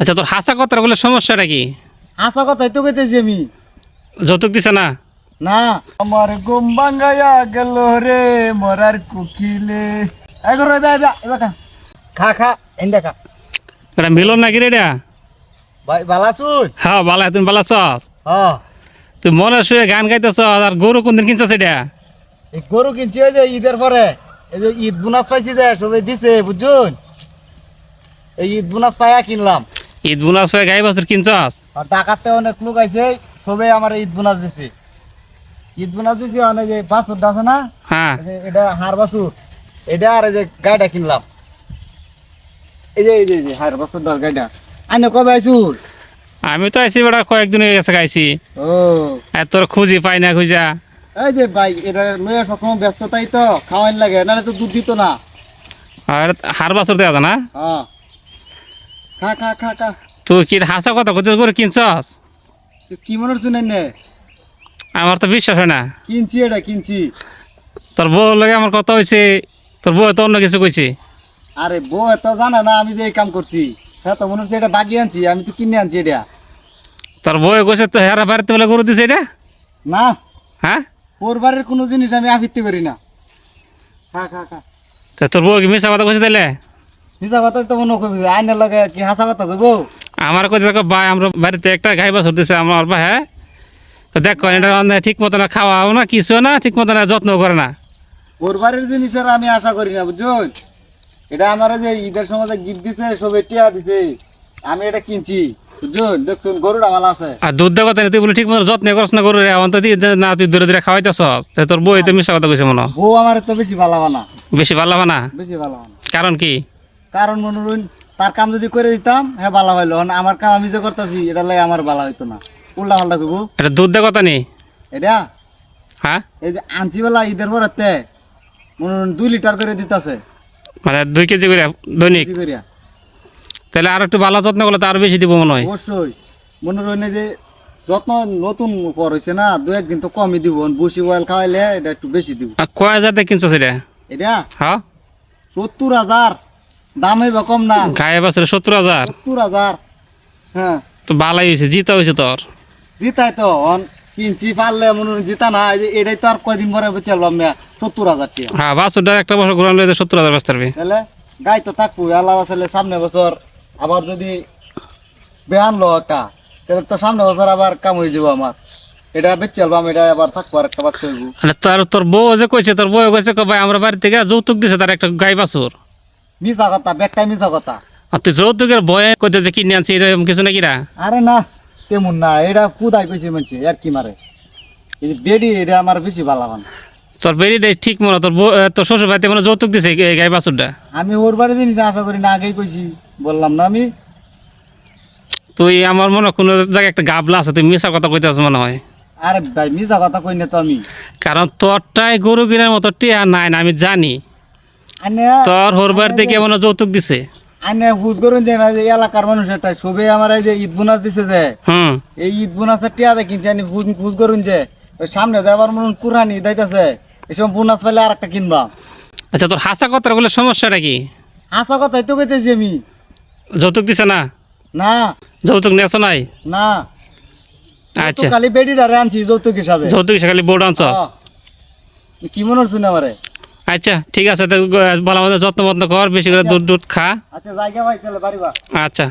আচ্ছা, তোর হাসা কথার বলে সমস্যাটা কি? হাসা কথাই তো কইতেছি আমি। যৌতুক দিছে না? না, আমার ঘুম ভাঙাইয়া গেল রে মরার কুকিলে। এগো রে দা এবার খা খা এন্ডা খা। এটা মিলন নাকি রে এটা? ভাই বালাসুই। হ্যাঁ বালা, তুমি বালা আছস? হ্যাঁ, তুই মনে শুয়ে গান গাইতেছ, আর গরু কোনদিন কিনছস এটা? এই গরু কিনছি ওই যে ঈদের পরে। এই যে ঈদ বোনাস পাইছি যে সবাই দিছে বুঝছুন। এই ঈদ বোনাস পাইয়া কিনলাম। ঈদ বোনাস হয়ে গাই বছর কিনছস? আর টাকাতে অনেক লোক আইছে, সবাই আমার ঈদ বোনাস দিছে। ঈদ বোনাস দিছে অনেক যে বাছুর আছে না, হ্যাঁ। এটা হার বাছুর, এটা আর এই যে গাড়িটা কিনলাম। এই যে হার বাছুর দর গাড়িটা আইনে কবে আইছুর? আমি তো আইছি বেটা, কয়েকদিন হয়ে গেছে গাইছি। ও এত খুঁজি পাই না খুঁজা। এই যে ভাই, এটা মেয়ে সবসময় ব্যস্ততাই তো খাওয়াইন লাগে, নাহলে তো দুধ দিত না। আর হার বছর দেওয়া যায় না? হ্যাঁ, খা খা খা খা। তুই কি হাসা কথা করছিস, গরু কিনছস? তুই কি মনে হচ্ছে নে? আমার তো বিশ্বাস হয় না। কিনছি, এটা কিনছি। তোর বউ লাগে আমার কথা হয়েছে, তোর বউ তো অন্য কিছু কইছে। আরে বউ এত জানে না আমি যে এই কাম করছি। হ্যাঁ, তো মনে হচ্ছে এটা বাগি আনছি, আমি তো কিনে আনছি এটা। তোর বউ কইছে তো হেরা বাড়িতে বলে গরু দিছে এটা? না, হ্যাঁ, ওর বাড়ির কোনো জিনিস আমি আবৃত্তি করি না। খা খা খা। তা তোর বউ কি মিশা কথা কইছে তাইলে? মিশা কথা তো মনে করবি, আইনের লগে কি হাসা কথা কইব? আমার কইছে ভাই আমরা বাড়িতে একটা গাই বাছুর দিছে আমার ভাই, হ্যাঁ। তো দেখ এটা ঠিক মতো না খাওয়াও না, কিছু না ঠিক মতো না, যত্ন করে না। ওর বাড়ির জিনিসের আমি আশা করি না বুঝছুন। এটা আমার যে ঈদের সময় গিফট দিছে, সবে টিয়া দিছে, আমি এটা কিনছি বুঝছুন। দেখছুন গরুটা ভালো আছে। আর দুধ দেওয়া কথা তুই বলে ঠিক মতো যত্ন করছ না গরু, এখন তো না তুই দূরে দূরে খাওয়াইতেছ। তোর বউ তো মিশা কথা কইছে মনে হয়। বউ আমার তো বেশি ভালো না, বেশি ভালো হবে না? বেশি ভালো না। কারণ কি? কারণ মনে করুন তার কাম যদি করে দিতাম হ্যাঁ ভালো হইলো, আমার কাম আমি যে করতেছি এটা লাগে আমার ভালো হইতো না, উল্টা পাল্টা কইব। এটা দুধ দেওয়া কথা নেই? এটা হ্যাঁ, এই যে আনছি বেলা ঈদের পরেতে মনে করুন 2 লিটার করে দিতেছে, মানে 2 কেজি করে দৈনিক? কেজি করিয়া। তাহলে আর একটু ভালো যত্ন করলে তো আরো বেশি দিব মনে হয়। অবশ্যই মনে করুন এই যে যত্ন নতুন পর হয়েছে না, 2-1 দিন তো কমই দিব, বসি অয়েল খাওয়াইলে এটা একটু বেশি দিব। আর কয় হাজার দিয়ে কিনছো সেটা? এটা হ্যাঁ, 70,000 দাম হইবা কম না। গায়ে বছরে 70,000? 70,000। হ্যাঁ, তো ভালোই হয়েছে, জিতা হয়েছে তোর। জিতাই তো কিনছি পারলে মনে হয় জিতা না, এই যে এটাই তো আর কয়দিন পরে চলবাম 70,000 টাকা। হ্যাঁ, বাছুরটা একটা বছর ঘুরান লইতে 70,000 বেচতে পারবি। তাহলে গাই তো থাকবো, আল্লাহ বাঁচালে সামনে বছর আবার যদি বেহান লো একটা, তাহলে তো সামনে বছর আবার কাম হয়ে যাবো আমার। এটা বেচে আলবাম, এটা আবার থাকবো আর একটা বাচ্চা হইব। মানে তোর বউ যে কইছে, তোর বউ কইছে ভাই আমরা বাড়ি থেকে যৌতুক দিছে তার একটা গাই বাছুর। মিশা কথা, বেটাই মিশা কথা। আর তুই যৌতুকের ভয়ে কইতে যে কিনে আনছি এরকম কিছু নাকি রা? আরে না, তেমন না, এটা কুদাই কইছে মানছে আর কি মারে। এই যে বেডি এটা আমার বেশি ভালো মানে। তোর বেরিটাই ঠিক মনে, তোর বউ তোর শ্বশুর বাড়িতে মানে যৌতুক দিছে এই গাই বাছুরটা। আমি ওর বাড়ি জিনিস আশা করি না, আগেই কইছি, বললাম না আমি। তুই আমার মনে হয় কোনো জায়গায় একটা গাবলা আছে, তুই মিশা কথা কইতে আছিস মনে হয়। আরে ভাই মিশা কথা কই না তো আমি। কারণ তোরটাই গরু কিনার মতো টিয়া নাই না, আমি জানি। তোর হোর বাড়ি থেকে মনে হয় যৌতুক দিছে। আনে বুঝ করুন যে না, যে এলাকার মানুষ একটা সবে আমার এই যে ঈদ বোনাস দিছে যে, হুম, এই ঈদ বোনাসের টিয়া দেখি জানি বুঝ করুন যে ওই সামনে যাবার মনে কুরহানি দাইতেছে, এসব বোনাস পাইলে আর একটা কিনবা। আচ্ছা, তোর হাসা কথার বলে সমস্যাটা কি? আসা কথাই তো কইতেছি আমি। যৌতুক দিছে না? না যৌতুক নেছ নাই? না, আচ্ছা, খালি বেডিটারে আনছি যৌতুক হিসাবে। যৌতুক হিসেবে খালি বোর্ড আনছ? কি মনে হচ্ছে না আমারে? আচ্ছা ঠিক আছে, তো ভালো মতো যত্ন মত্ন কর, বেশি করে দুধ খা। আচ্ছা জায়গা ভাই তাহলে বাড়িবা। আচ্ছা।